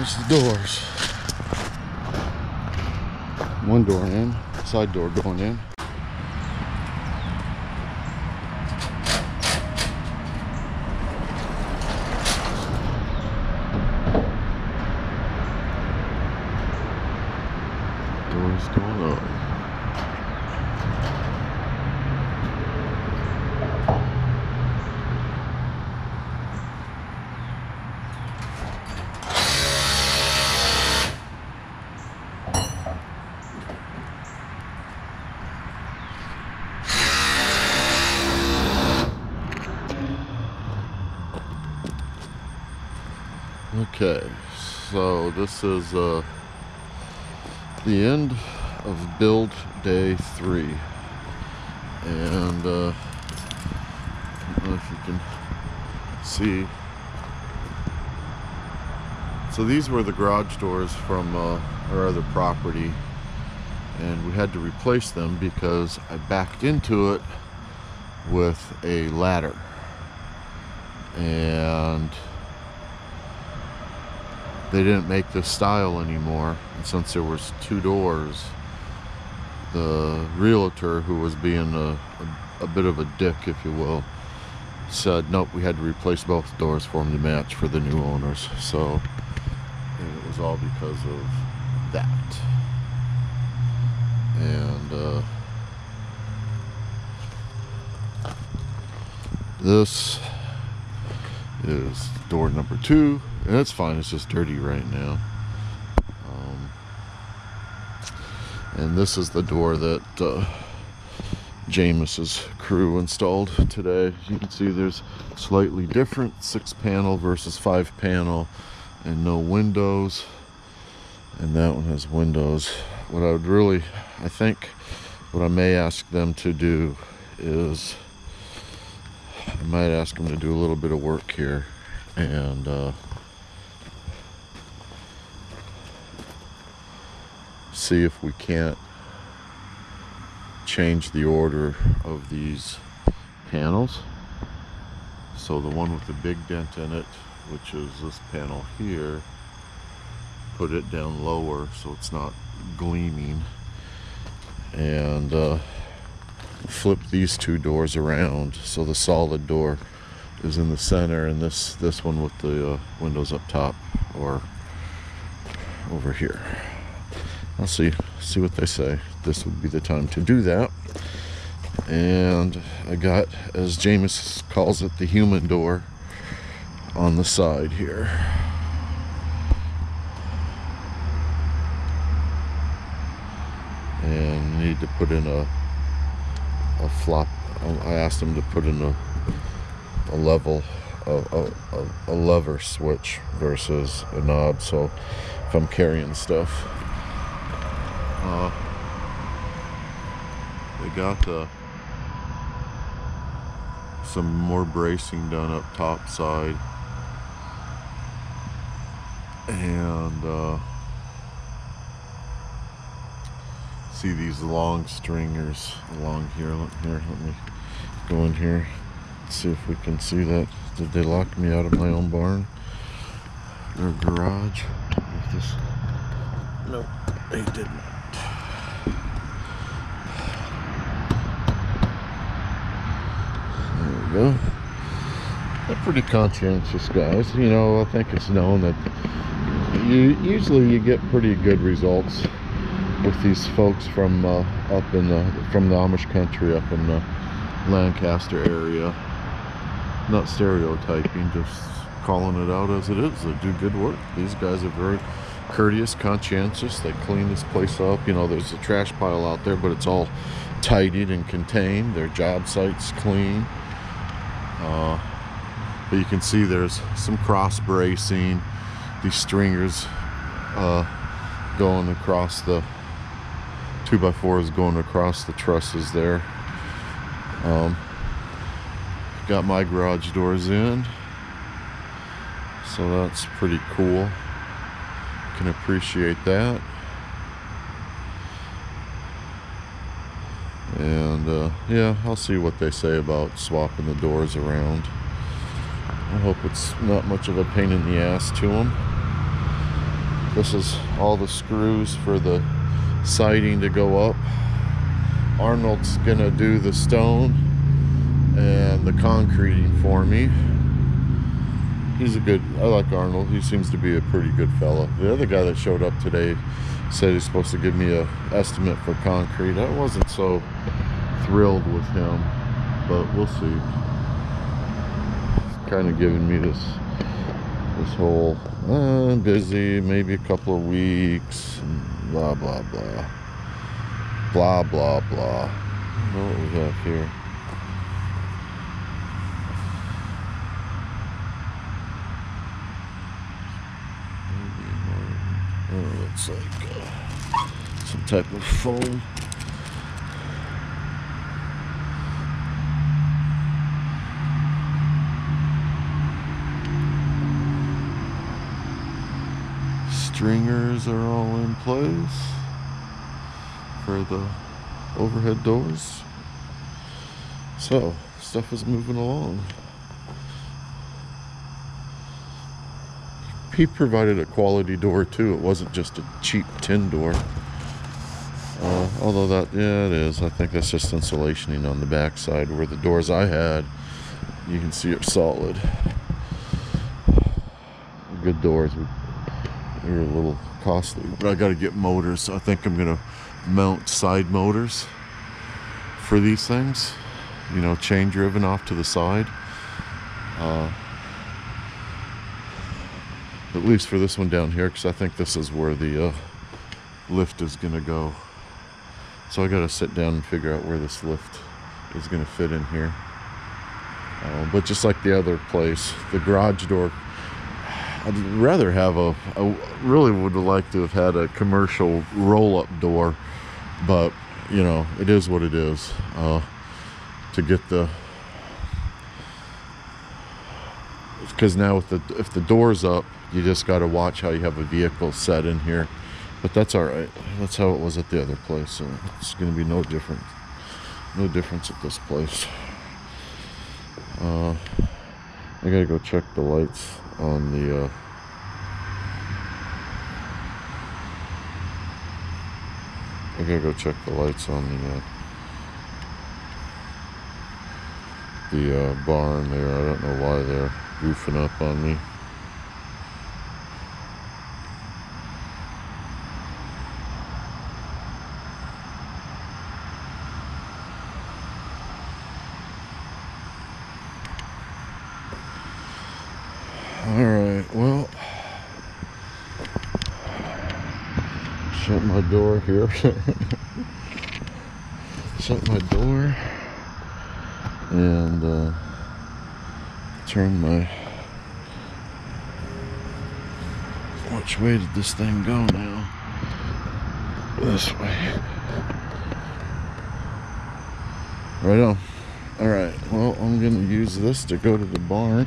There's the doors. One door in, side door going in. Doors going up. Okay, so this is the end of build day 3, and I don't know if you can see. So these were the garage doors from our other property, and we had to replace them because I backed into it with a ladder, and they didn't make this style anymore. And since there was 2 doors, the realtor, who was being a bit of a dick, if you will, said nope, we had to replace both doors for them to match for the new owners. So it was all because of that. And this is door number 2, and it's fine, it's just dirty right now. And this is the door that James's crew installed today. You can see there's slightly different 6-panel versus 5-panel, and no windows, and that one has windows. What I would really, I think what I may ask them to do is I might ask them to do a little bit of work here and see if we can't change the order of these panels. So the one with the big dent in it, which is this panel here, put it down lower so it's not gleaming, and flip these 2 doors around so the solid door is in the center, and this one with the windows up top or over here. I'll see what they say. This would be the time to do that. And I got, as James calls it, the human door on the side here. And need to put in a flop. I asked him to put in a level, a lever switch versus a knob, so if I'm carrying stuff. They got some more bracing done up top side, and see these long stringers along here. Let me go in here, see if we can see that. Did they lock me out of my own barn or garage? No, they didn't. There we go. They're pretty conscientious guys. You know, I think it's known that usually you get pretty good results with these folks from up in the Amish country, up in the Lancaster area. Not stereotyping, just calling it out as it is. They do good work. These guys are very courteous, conscientious. They clean this place up. You know, there's a trash pile out there, but it's all tidied and contained. Their job site's clean. But you can see there's some cross bracing. These stringers going across the 2x4s going across the trusses there. Got my garage doors in, so that's pretty cool. Can appreciate that. And yeah, I'll see what they say about swapping the doors around. I hope it's not much of a pain in the ass to them. This is all the screws for the siding to go up. Arnold's gonna do the stone and the concreting for me. I like Arnold. He seems to be a pretty good fella. The other guy that showed up today said he's supposed to give me an estimate for concrete. I wasn't so thrilled with him, but we'll see. He's kind of giving me this whole I'm busy, maybe a couple of weeks, blah blah blah, blah blah blah. I don't know what we have here. Oh, looks like some type of foam. Stringers are all in place for the overhead doors. So, stuff is moving along. He provided a quality door too. It wasn't just a cheap tin door. Although yeah, it is. I think that's just insulationing on the back side, where the doors I had, you can see are solid. Good doors. They're a little costly, but I got to get motors. I think I'm gonna mount side motors for these things, you know, chain driven off to the side, at least for this one down here, because I think this is where the lift is gonna go. So I got to sit down and figure out where this lift is gonna fit in here. But just like the other place, the garage door, I'd rather have I really would like to have had a commercial roll-up door, but you know, it is what it is. To get because now if the door's up, you just got to watch how you have a vehicle set in here. But that's all right. That's how it was at the other place, so it's going to be no difference at this place. I gotta go check the lights on the I gotta go check the lights on the barn there. I don't know why they're goofing up on me. Alright, well, shut my door here. Shut my door and turn my... Which way did this thing go now? This way. Right on. Alright, well, I'm gonna use this to go to the barn.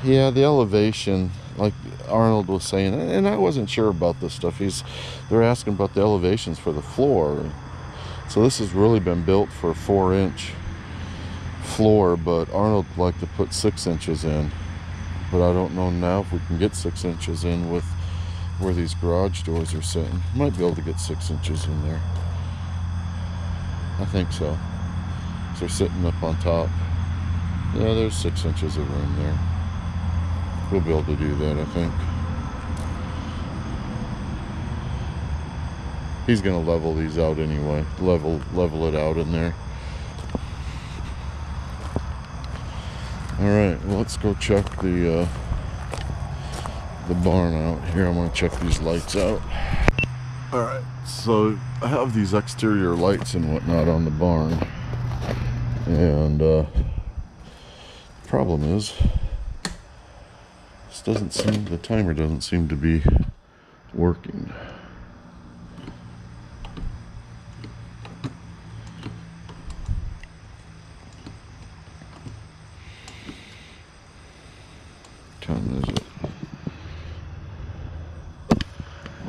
Yeah, the elevation, like Arnold was saying, and I wasn't sure about this stuff. They're asking about the elevations for the floor. So this has really been built for a 4-inch floor, but Arnold liked to put 6 inches in. But I don't know now if we can get 6 inches in with where these garage doors are sitting. Might be able to get 6 inches in there. I think so. So they're sitting up on top. Yeah, there's 6 inches of room there. We'll be able to do that, I think. He's gonna level these out anyway. Level it out in there. Alright, well, let's go check the barn out here. I'm gonna check these lights out. Alright, so I have these exterior lights and whatnot on the barn. And the problem is, the timer doesn't seem to be working. What time is it?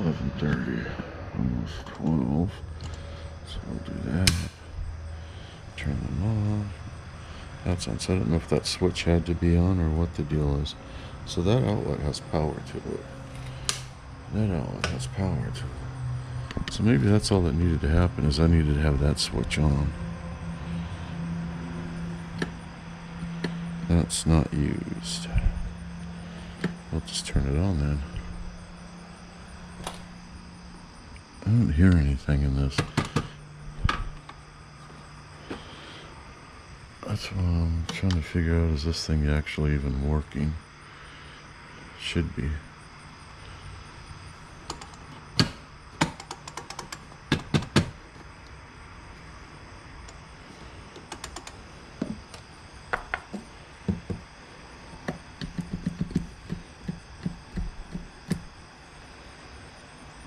11:30, almost 12. So I'll do that. Turn them on. That's on. So I don't know if that switch had to be on or what the deal is. So that outlet has power to it. That outlet has power to it. So maybe that's all that needed to happen, is I needed to have that switch on. That's not used. I'll just turn it on then. I don't hear anything in this. That's what I'm trying to figure out, is this thing actually even working? Should be.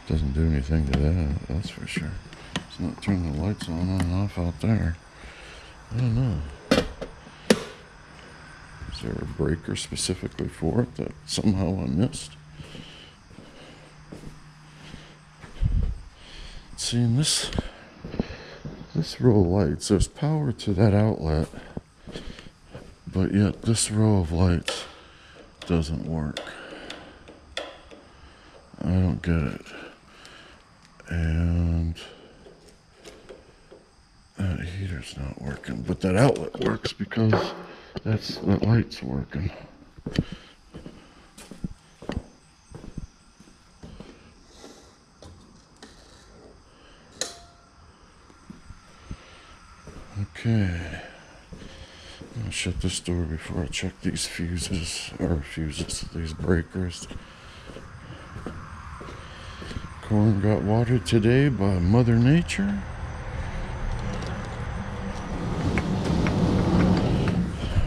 Doesn't do anything to that, that's for sure. It's not turning the lights on and off out there. I don't know. Is there a breaker specifically for it that somehow I missed? See, in this row of lights, there's power to that outlet, but yet this row of lights doesn't work. I don't get it. And that heater's not working, but that outlet works because that light's working. Okay. I'll shut this door before I check these these breakers. Corn got watered today by Mother Nature.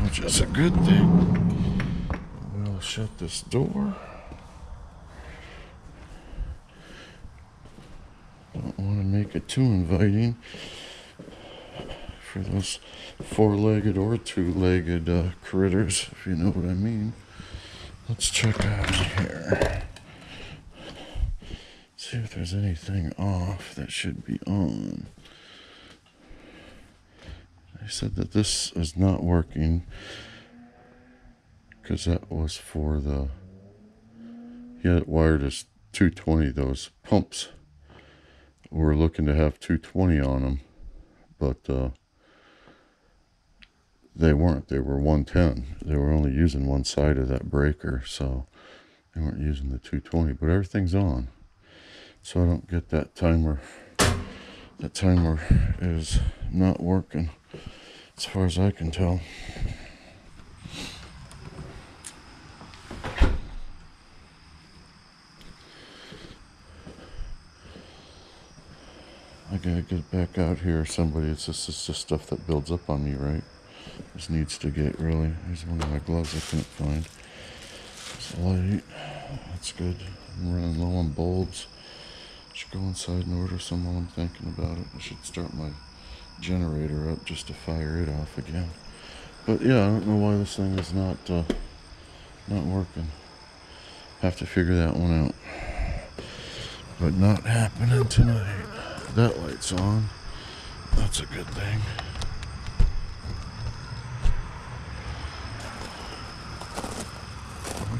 Which is a good thing. We'll shut this door. Don't want to make it too inviting for those four-legged or two-legged critters, if you know what I mean. Let's check out here. See if there's anything off that should be on. They said that this is not working because that was for the, he had it wired as 220. Those pumps were looking to have 220 on them, but they weren't. They were 110. They were only using one side of that breaker, so they weren't using the 220, but everything's on. So I don't get that timer. That timer is not working as far as I can tell. I gotta get back out here. Somebody, it's just stuff that builds up on me, right? This needs to get really. Here's one of my gloves I couldn't find. It's light. That's good. I'm running low on bulbs. Should go inside and order some while I'm thinking about it. I should start my generator up just to fire it off again. But yeah, I don't know why this thing is not working. Have to figure that one out. But not happening tonight. That light's on. That's a good thing.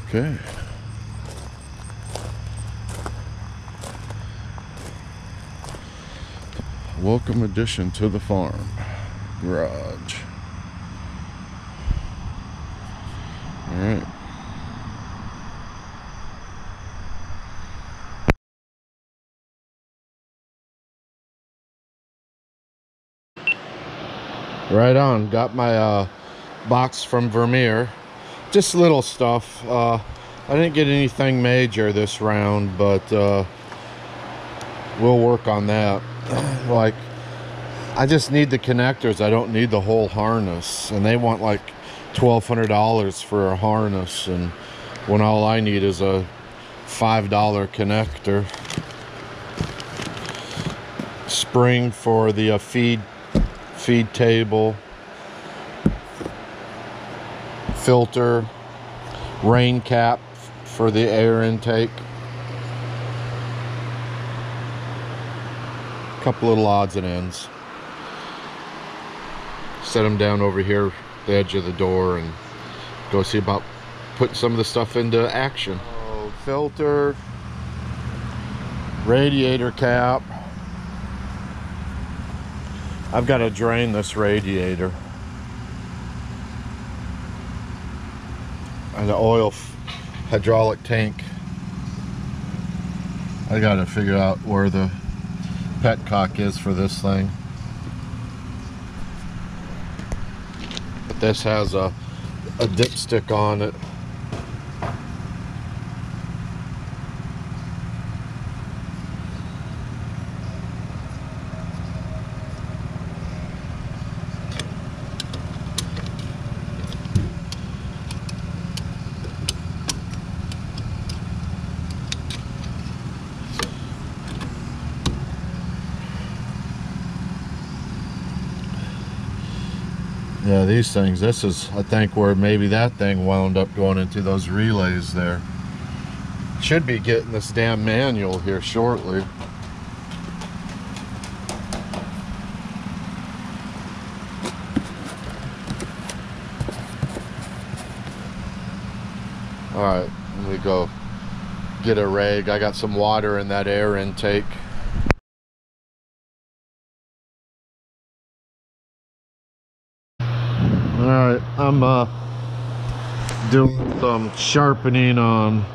Okay. Welcome addition to the farm garage. All right. Right on. Got my box from Vermeer. Just little stuff. I didn't get anything major this round, but we'll work on that. Like, I just need the connectors. I don't need the whole harness, and they want like $1,200 for a harness, and when all I need is a $5 connector. Spring for the feed table, filter, rain cap for the air intake. Couple little odds and ends. Set them down over here, the edge of the door, and go see about put some of the stuff into action. Oh, filter, radiator cap. I've got to drain this radiator. And the oil hydraulic tank. I got to figure out where the petcock is for this thing. But this has a dipstick on it. Yeah, these things, this is, I think, where maybe that thing wound up going into those relays there. Should be getting this damn manual here shortly. Alright, let me go get a rag. I got some water in that air intake. Alright, I'm doing some sharpening on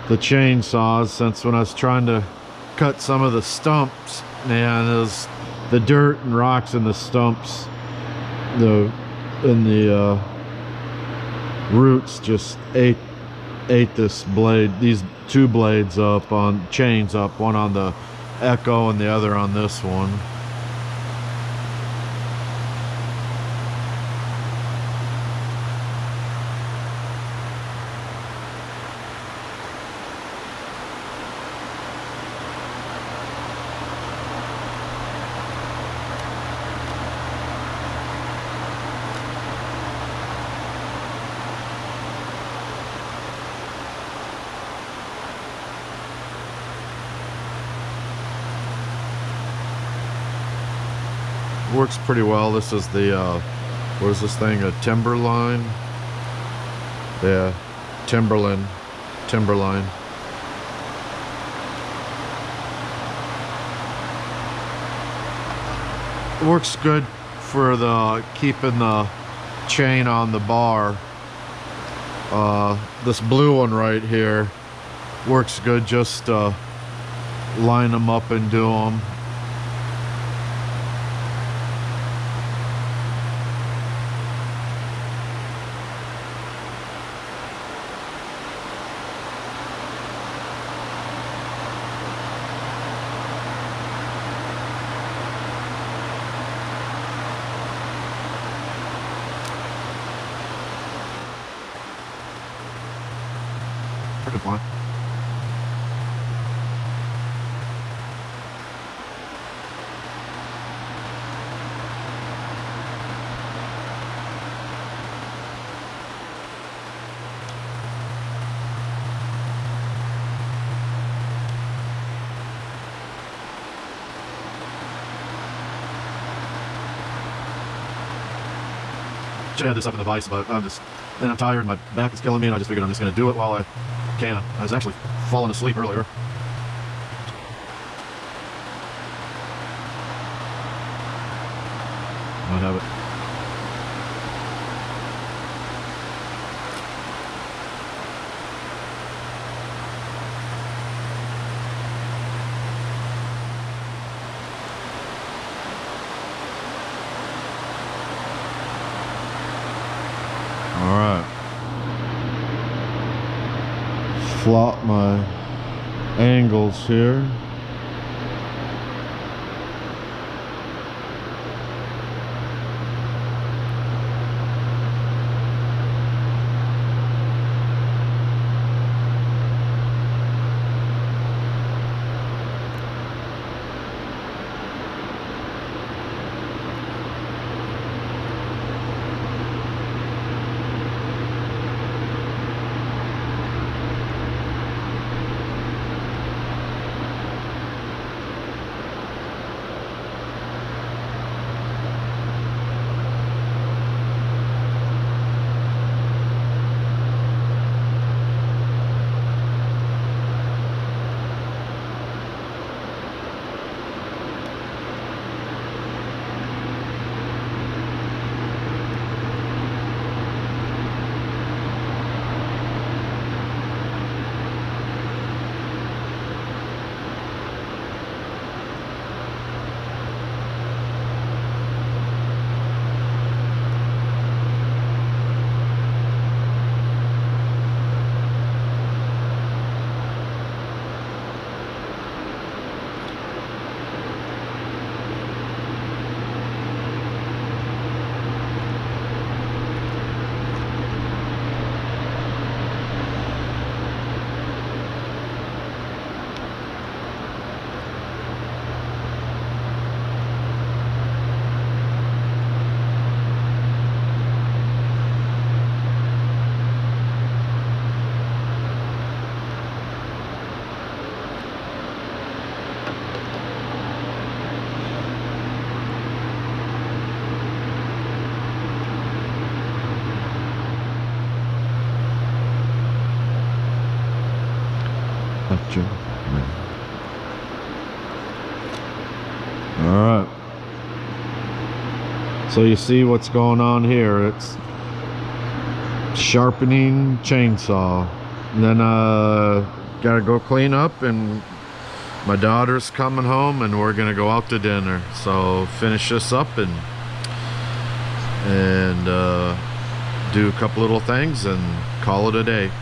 the chainsaws, since when I was trying to cut some of the stumps, man, is the dirt and rocks in the stumps, the roots just ate this blade, these two blades up on chains up, one on the Echo and the other on this one. Works pretty well. This is the what is this thing, a Timberline? Yeah, Timberline. It works good for the keeping the chain on the bar. This blue one right here works good just to line them up and do them. Good one. Should have had this up in the vise, but I'm tired, my back is killing me, and I just figured I'm just going to do it while I can. I was actually falling asleep earlier. Might have it. All right. Flop my angles here. Gotcha. All right. So you see what's going on here. It's sharpening chainsaw. And then gotta go clean up, and my daughter's coming home and we're gonna go out to dinner. So finish this up and do a couple little things and call it a day.